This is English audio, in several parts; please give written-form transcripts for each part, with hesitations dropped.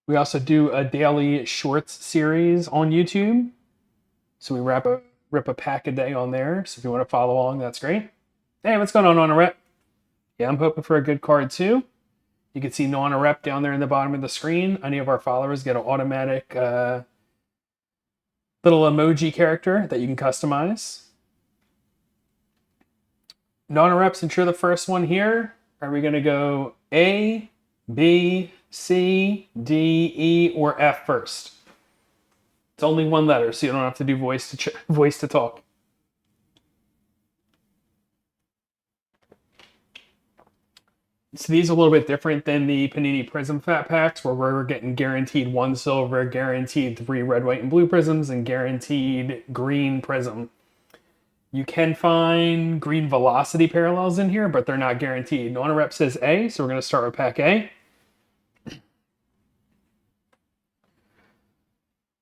We also do a daily shorts series on YouTube. So we rip a pack a day on there. So if you want to follow along, that's great. Hey, what's going on a rep? Yeah, I'm hoping for a good card too. You can see on a rep down there in the bottom of the screen. Any of our followers get an automatic little emoji character that you can customize. Non-rep, since you're the first one here, are we going to go A, B, C, D, E, or F first? It's only one letter, so you don't have to do voice to talk. So these are a little bit different than the Panini Prism Fat Packs, where we're getting guaranteed 1 silver, guaranteed 3 red, white, and blue prisms, and guaranteed green prism. You can find green velocity parallels in here, but they're not guaranteed. No rep says A, so we're going to start with pack A.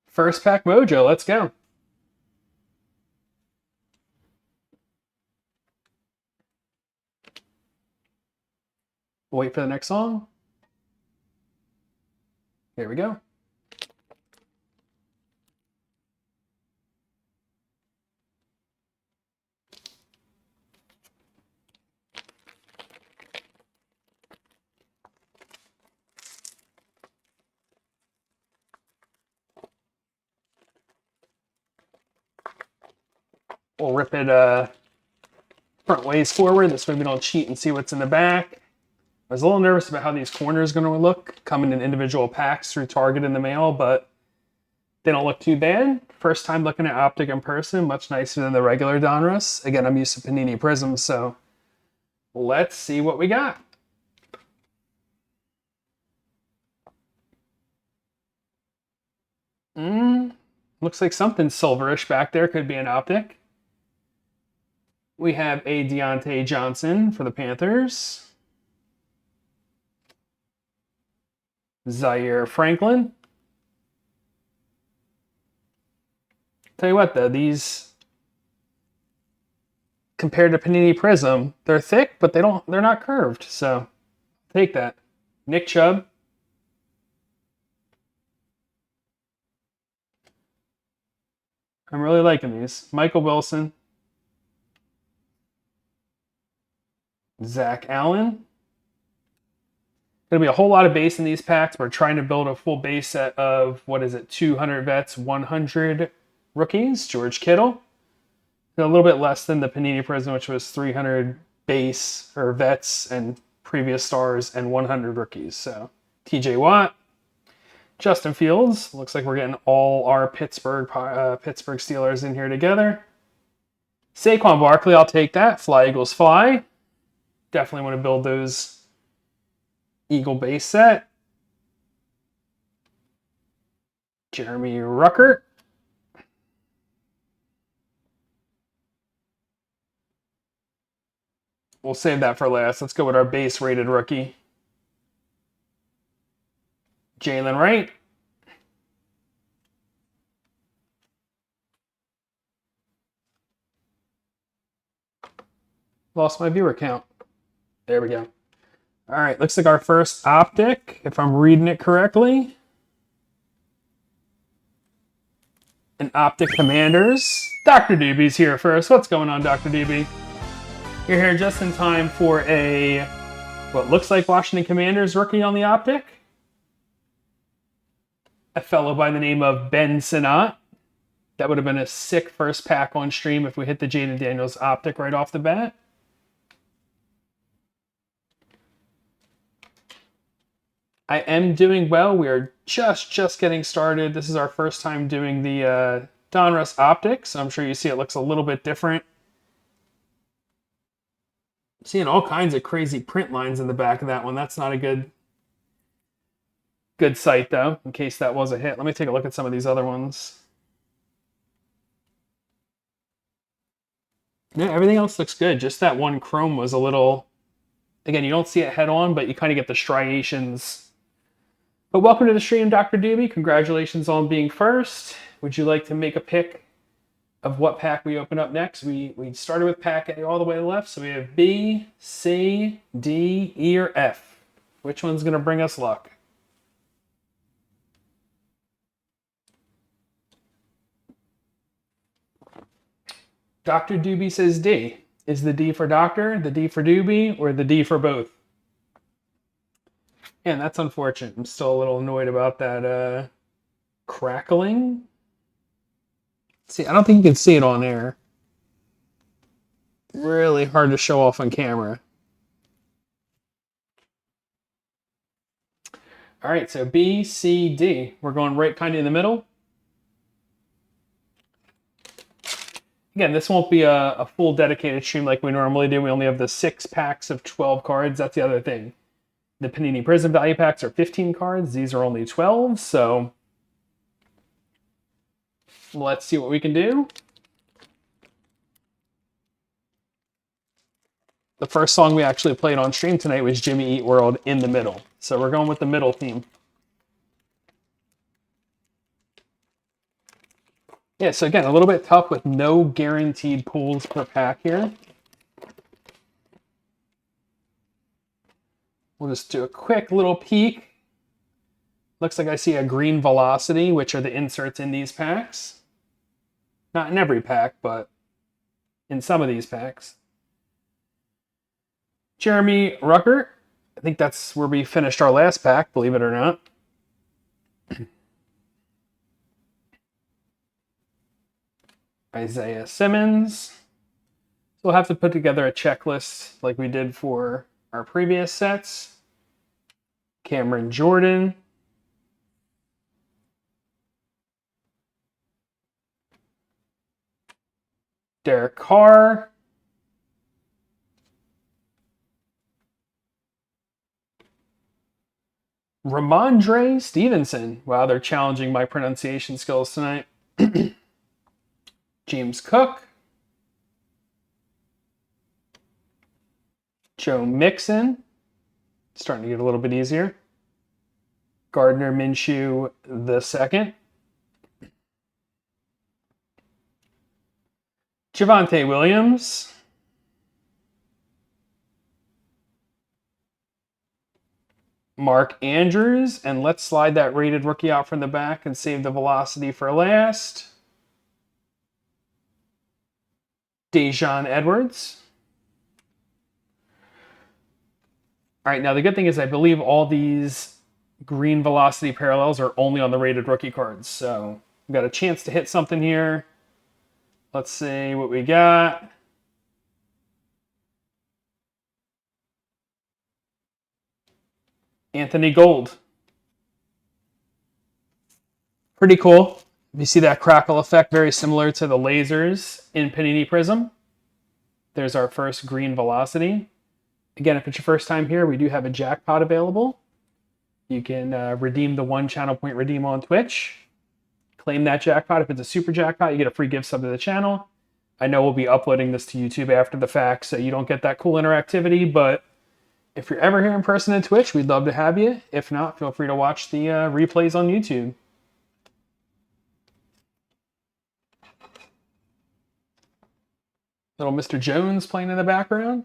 First pack mojo, let's go. We'll wait for the next song. Here we go. We'll rip it front ways forward. This way we don't cheat and see what's in the back. I was a little nervous about how these corners are going to look coming in individual packs through Target in the mail, but they don't look too bad. First time looking at Optic in person, much nicer than the regular Donruss. Again, I'm used to Panini Prism, so let's see what we got. Looks like something silverish back there. Could be an Optic. We have a Deontay Johnson for the Panthers. Zaire Franklin. Tell you what, though, these compared to Panini Prism, they're thick, but they're not curved. So take that. Nick Chubb. I'm really liking these. Michael Wilson. Zach Allen. Going to be a whole lot of base in these packs. We're trying to build a full base set of, 200 vets, 100 rookies. George Kittle. A little bit less than the Panini Prism, which was 300 base or vets and previous stars and 100 rookies. So TJ Watt. Justin Fields. Looks like we're getting all our Pittsburgh Steelers in here together. Saquon Barkley, I'll take that. Fly Eagles fly. Definitely want to build those Eagle base set. Jeremy Ruckert. We'll save that for last. Let's go with our base rated rookie. Jalen Wright. Lost my viewer count. There we go. All right, looks like our first Optic, if I'm reading it correctly. An Optic Commanders. Dr. Doobie's here first. What's going on, Dr. Doobie? You're here just in time for a, what looks like Washington Commanders rookie on the Optic. A fellow by the name of Ben Sinnott. That would have been a sick first pack on stream if we hit the Jayden Daniels Optic right off the bat. I am doing well. We are just getting started. This is our first time doing the Donruss Optic, so I'm sure you see it looks a little bit different. Seeing all kinds of crazy print lines in the back of that one. That's not a good sight, though, in case that was a hit. Let me take a look at some of these other ones. Yeah, everything else looks good. Just that one chrome was a little... Again, you don't see it head on, but you kind of get the striations. But welcome to the stream, Dr. Doobie. Congratulations on being first. Would you like to make a pick of what pack we open up next? We started with pack A all the way to the left, so we have B, C, D, E, or F. Which one's going to bring us luck? Dr. Doobie says D. Is the D for doctor, the D for Doobie, or the D for both? And that's unfortunate. I'm still a little annoyed about that crackling. See, I don't think you can see it on air. Really hard to show off on camera. All right, so B, C, D. We're going right kind of in the middle. Again, this won't be a full dedicated stream like we normally do. We only have the 6 packs of 12 cards. That's the other thing. The Panini Prism value packs are 15 cards. These are only 12, so let's see what we can do. The first song we actually played on stream tonight was Jimmy Eat World in the middle. So we're going with the middle theme. Yeah, so again, a little bit tough with no guaranteed pulls per pack here. We'll just do a quick little peek. Looks like I see a green velocity, which are the inserts in these packs. Not in every pack, but in some of these packs. Jeremy Ruckert. I think that's where we finished our last pack, believe it or not. Isaiah Simmons. So we'll have to put together a checklist like we did for our previous sets. Cameron Jordan. Derek Carr. Ramondre Stevenson. Wow, they're challenging my pronunciation skills tonight. James Cook. Joe Mixon. Starting to get a little bit easier. Gardner Minshew II. Javonte Williams. Mark Andrews. And let's slide that rated rookie out from the back and save the velocity for last. Dejon Edwards. All right, now the good thing is I believe all these green velocity parallels are only on the rated rookie cards. So we've got a chance to hit something here. Let's see what we got. Anthony Gold. Pretty cool. You see that crackle effect, very similar to the lasers in Panini Prism. There's our first green velocity. Again, if it's your first time here, we do have a jackpot available. You can redeem the 1 channel point redeem on Twitch. Claim that jackpot. If it's a super jackpot, you get a free gift sub to the channel. I know we'll be uploading this to YouTube after the fact, so you don't get that cool interactivity, but if you're ever here in person at Twitch, we'd love to have you. If not, feel free to watch the replays on YouTube. Little Mr. Jones playing in the background.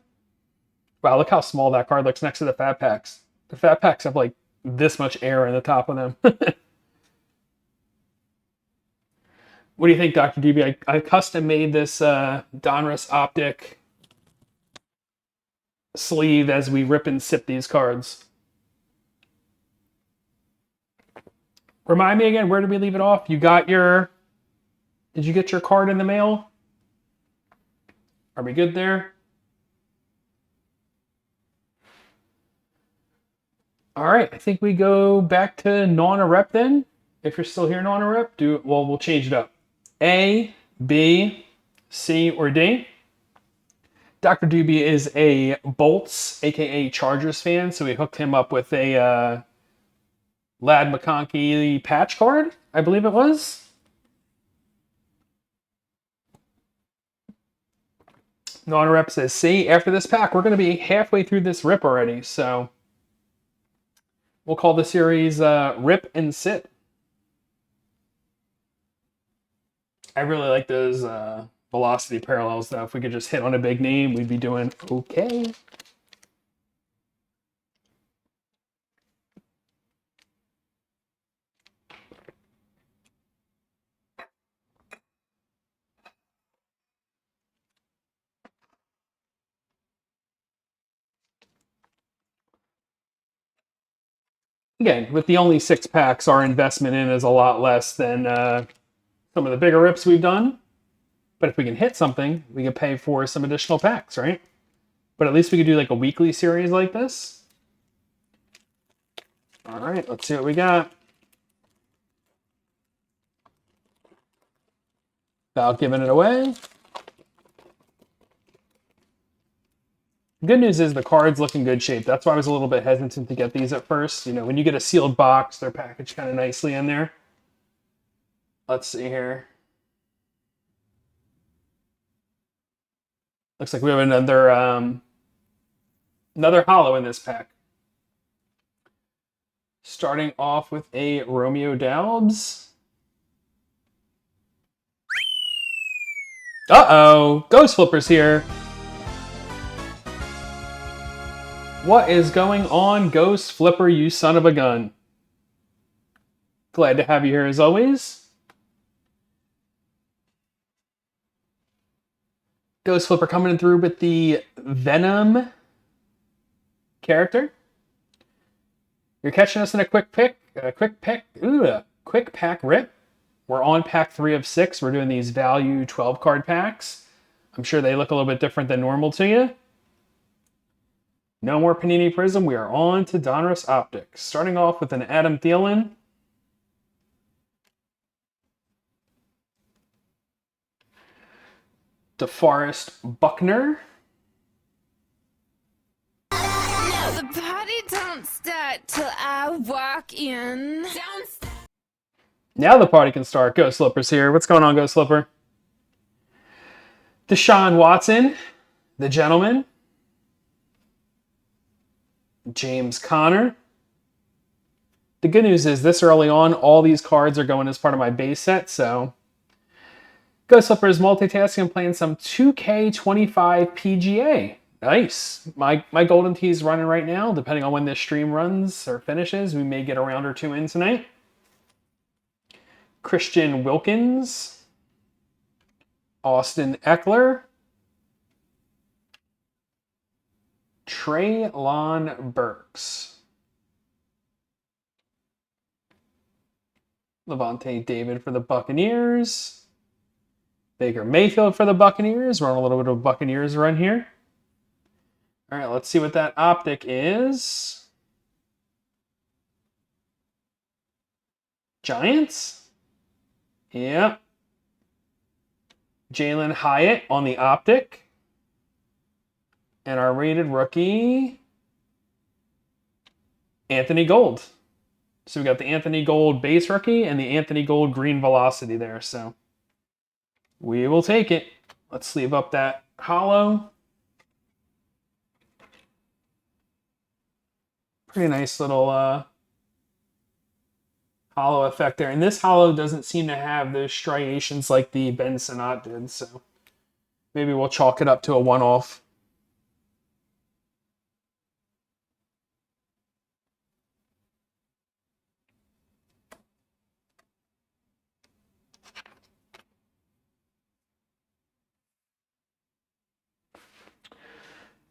Wow, look how small that card looks next to the Fat Packs. The Fat Packs have like this much air in the top of them. What do you think, Dr. DB? I custom made this Donruss Optic sleeve as we rip and sip these cards. Remind me again, where did we leave it off? Did you get your card in the mail? Are we good there? All right, I think we go back to non-rep then. If you're still here, non-rep, we'll change it up. A, B, C, or D. Dr. Doobie is a Bolts, aka Chargers fan, so we hooked him up with a Lad McConkey patch card, I believe it was. Non-rep says C. After this pack, we're going to be halfway through this rip already, so we'll call the series Rip and Sit. I really like those velocity parallels, though. If we could just hit on a big name, we'd be doing okay. Again, with the only 6 packs, our investment in is a lot less than some of the bigger rips we've done. But if we can hit something, we can pay for some additional packs, right? But at least we could do like a weekly series like this. All right, let's see what we got. Without giving it away. Good news is the cards look in good shape. That's why I was a little bit hesitant to get these at first. You know, when you get a sealed box, they're packaged kind of nicely in there. Let's see here. Looks like we have another holo in this pack. Starting off with a Romeo Doubs. Uh-oh, Ghost Flipper's here. What is going on, Ghost Flipper, you son of a gun? Glad to have you here as always. Ghost Flipper coming through with the Venom character. You're catching us in a quick pack rip. We're on pack 3 of 6. We're doing these value 12 card packs. I'm sure they look a little bit different than normal to you. No more Panini Prism. We are on to Donruss Optic. Starting off with an Adam Thielen. DeForest Buckner. Now the party don't start till I walk in. Now the party can start. Ghost Slipper's here. What's going on, Ghost Slipper? Deshaun Watson, the gentleman. James Conner. The good news is this early on, all these cards are going as part of my base set, so Ghost Slipper is multitasking and playing some 2K25 PGA. Nice. My Golden Tee is running right now. Depending on when this stream runs or finishes, we may get a round or 2 in tonight. Christian Wilkins. Austin Eckler. Treylon Burks. Levante David for the Buccaneers. Baker Mayfield for the Buccaneers. We're on a little bit of a Buccaneers run here. All right, let's see what that Optic is. Giants? Yep. Jalen Hyatt on the Optic. And our rated rookie, Anthony Gold. So we got the Anthony Gold base rookie and the Anthony Gold green velocity there. So we will take it. Let's sleeve up that holo. Pretty nice little holo effect there. And this holo doesn't seem to have those striations like the Ben Sinnott did. So maybe we'll chalk it up to a one-off.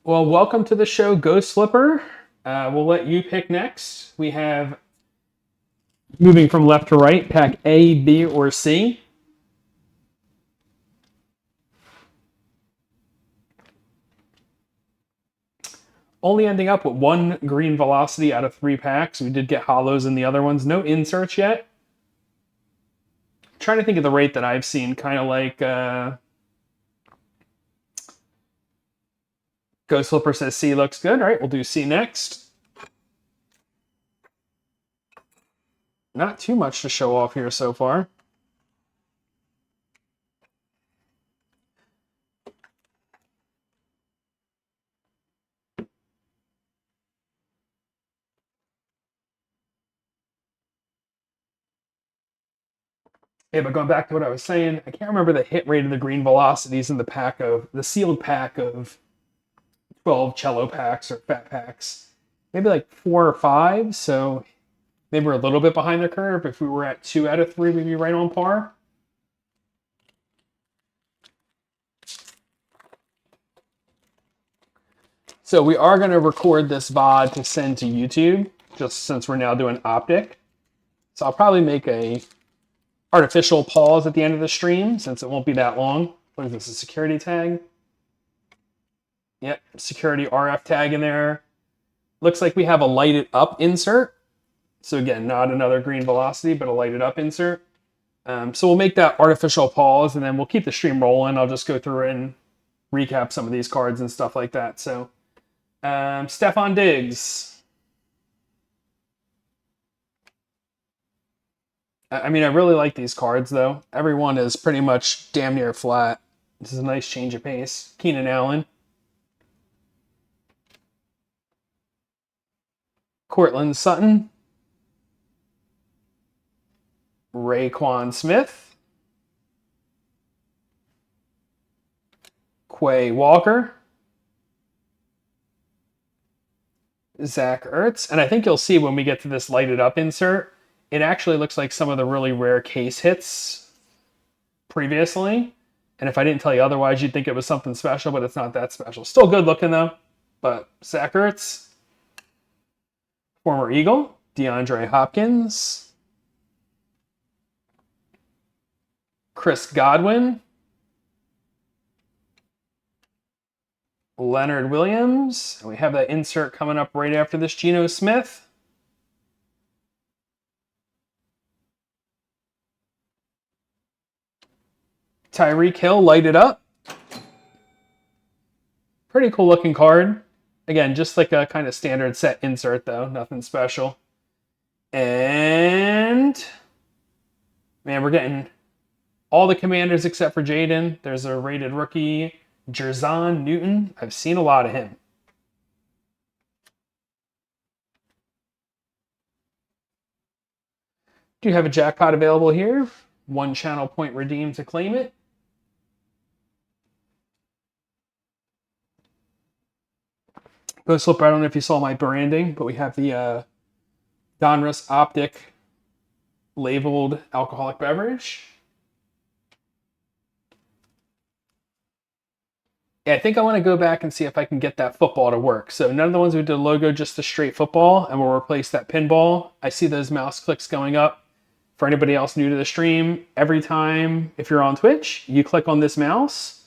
Well, welcome to the show, Ghost Slipper. We'll let you pick next. We have, moving from left to right, pack A, B, or C. Only ending up with 1 green velocity out of 3 packs. We did get holos in the other ones. No inserts yet. I'm trying to think of the rate that I've seen, kind of like Ghost Slipper says C looks good. All right, we'll do C next. Not too much to show off here so far. Yeah, but going back to what I was saying, I can't remember the hit rate of the green velocities in the sealed pack of 12 cello packs or fat packs. Maybe like 4 or 5, so maybe we're a little bit behind the curve. If we were at 2 out of 3, we'd be right on par. So we are going to record this VOD to send to YouTube. just since we're now doing Optic. So I'll probably make a artificial pause at the end of the stream since it won't be that long. What is this, a security tag? Yep, security RF tag in there. Looks like we have a lighted up insert. So again, not another green velocity, but a lighted up insert. So we'll make that artificial pause and then we'll keep the stream rolling. I'll just go through and recap some of these cards and stuff like that. So Stefan Diggs. I mean, I really like these cards though. Everyone is pretty much damn near flat. This is a nice change of pace. Keenan Allen. Cortland Sutton. Raekwon Smith. Quay Walker. Zach Ertz. And I think you'll see when we get to this lighted up insert, it actually looks like some of the really rare case hits previously. And if I didn't tell you otherwise, you'd think it was something special, but it's not that special. Still good looking though. But Zach Ertz. Former Eagle. DeAndre Hopkins. Chris Godwin. Leonard Williams. And we have that insert coming up right after this, Geno Smith. Tyreek Hill lighted up. Pretty cool looking card. Again, just like a kind of standard set insert though, nothing special. And man, we're getting all the Commanders except for Jayden. There's a rated rookie, Jerzon Newton. I've seen a lot of him. Do you have a jackpot available here? 1 channel point redeemed to claim it. Ghost Flipper, I don't know if you saw my branding, but we have the Donruss Optic labeled alcoholic beverage. Yeah, I think I want to go back and see if I can get that football to work. So none of the ones we did logo, just the straight football, and we'll replace that pinball. I see those mouse clicks going up. For anybody else new to the stream, every time, if you're on Twitch, you click on this mouse.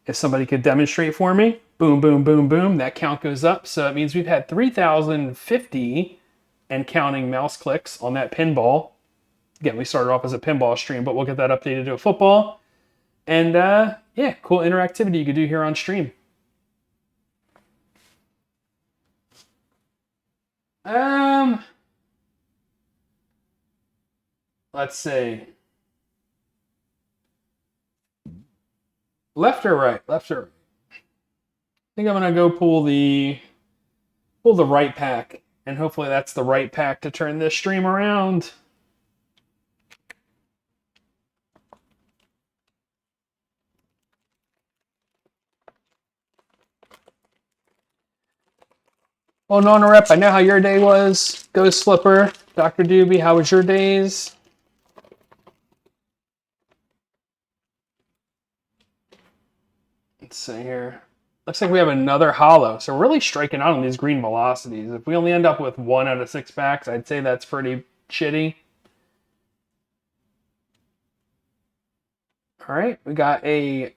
If somebody could demonstrate for me, boom, boom, boom, boom, that count goes up. So it means we've had 3,050 and counting mouse clicks on that pinball. Again, we started off as a pinball stream, but we'll get that updated to a football. And yeah, cool interactivity you could do here on stream. Let's see. Left or right? Left or right? I think I'm gonna go pull the right pack, and hopefully that's the right pack to turn this stream around. Well, Nona Rep, I know how your day was. Ghost Flipper, Dr. Doobie, how was your days? Let's see here. Looks like we have another hollow. So we're really striking out on these green velocities. If we only end up with 1 out of 6 packs, I'd say that's pretty shitty. All right, we got a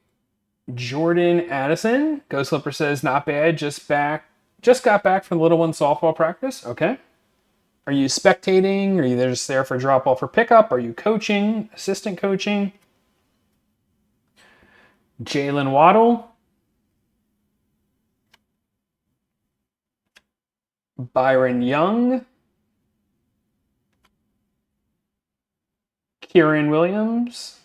Jordan Addison. Ghost Flipper says, not bad, just got back from the little one softball practice. Okay. Are you spectating? Are you just there for drop off or pickup? Are you coaching, assistant coaching? Jalen Waddle. Byron Young. Kieran Williams.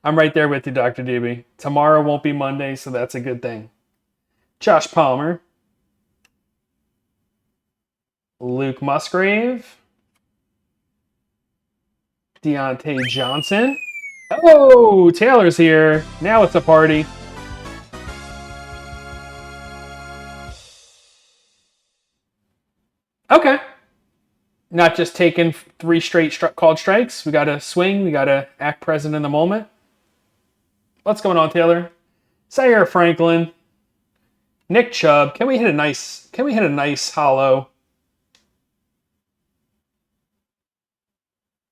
I'm right there with you, Dr. DB. Tomorrow won't be Monday, so that's a good thing. Josh Palmer. Luke Musgrave. Deontay Johnson. Oh, Taylor's here. Now it's a party. Okay. Not just taking 3 straight called strikes. We got to swing. We got to act present in the moment. What's going on, Taylor? Zaire Franklin. Nick Chubb. Can we hit a nice hollow?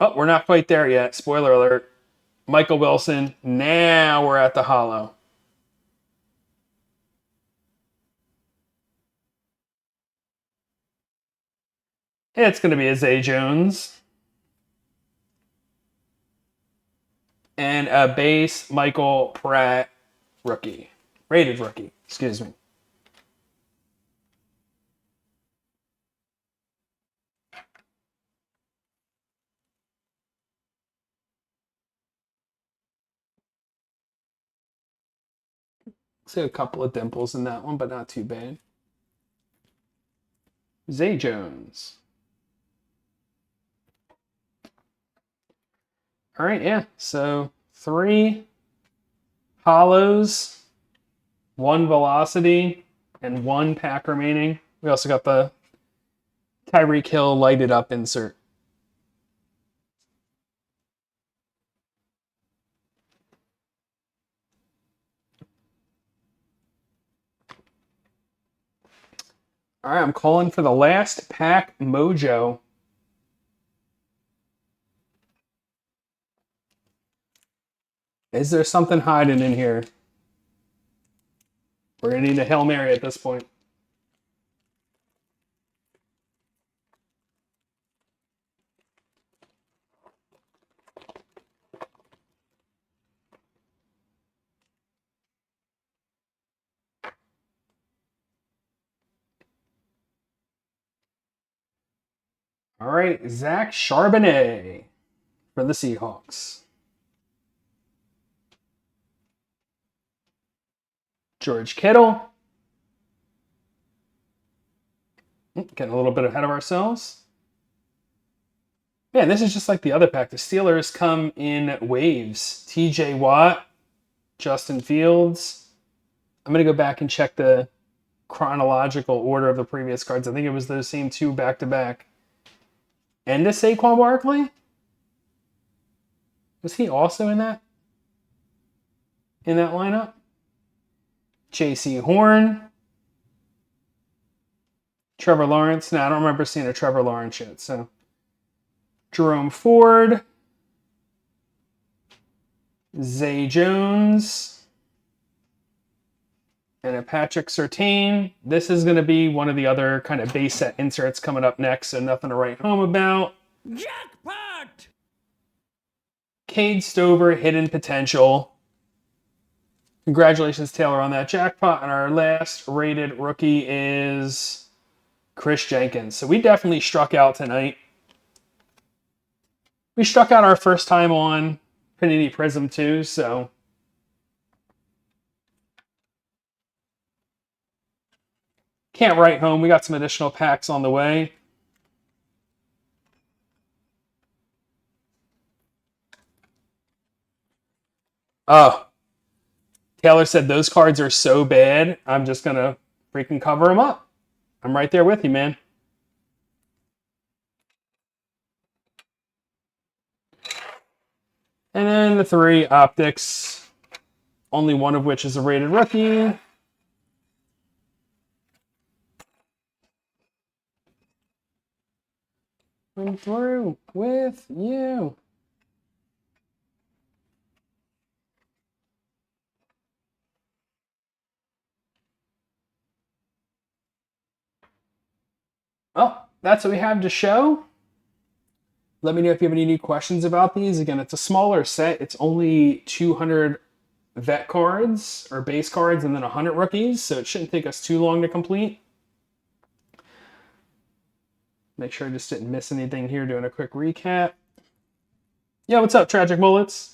Oh, we're not quite there yet. Spoiler alert. Michael Wilson. Now we're at the hollow. It's going to be a Zay Jones. And a base Michael Pratt rookie. Rated rookie. Excuse me. See a couple of dimples in that one, but not too bad. Zay Jones. All right, yeah. So 3 hollows, 1 velocity, and 1 pack remaining. We also got the Tyreek Hill lighted up insert. All right, I'm calling for the last pack mojo. Is there something hiding in here? We're going to need a Hail Mary at this point. All right, Zach Charbonnet for the Seahawks. George Kittle. Getting a little bit ahead of ourselves. Man, this is just like the other pack. The Steelers come in waves. TJ Watt, Justin Fields. I'm going to go back and check the chronological order of the previous cards. I think it was those same 2 back-to-back. And this Saquon Barkley? Was he also in that lineup? J.C. Horn. Trevor Lawrence. No, I don't remember seeing a Trevor Lawrence yet. So Jerome Ford. Zay Jones. And a Patrick Surtain. This is going to be one of the other kind of base set inserts coming up next, so nothing to write home about. Jackpot! Cade Stover, hidden potential. Congratulations, Taylor, on that jackpot. And our last rated rookie is Chris Jenkins. So we definitely struck out tonight. We struck out our first time on Panini Prism too, so can't write home. We got some additional packs on the way. Oh, Taylor said those cards are so bad, I'm just going to freaking cover them up. I'm right there with you, man. And then the 3 Optics, only one of which is a rated rookie. I'm through with you. Well, that's what we have to show. Let me know if you have any new questions about these. Again, it's a smaller set. It's only 200 vet cards or base cards and then 100 rookies, so it shouldn't take us too long to complete. Make sure I just didn't miss anything here doing a quick recap. Yeah, what's up, Tragic Bullets?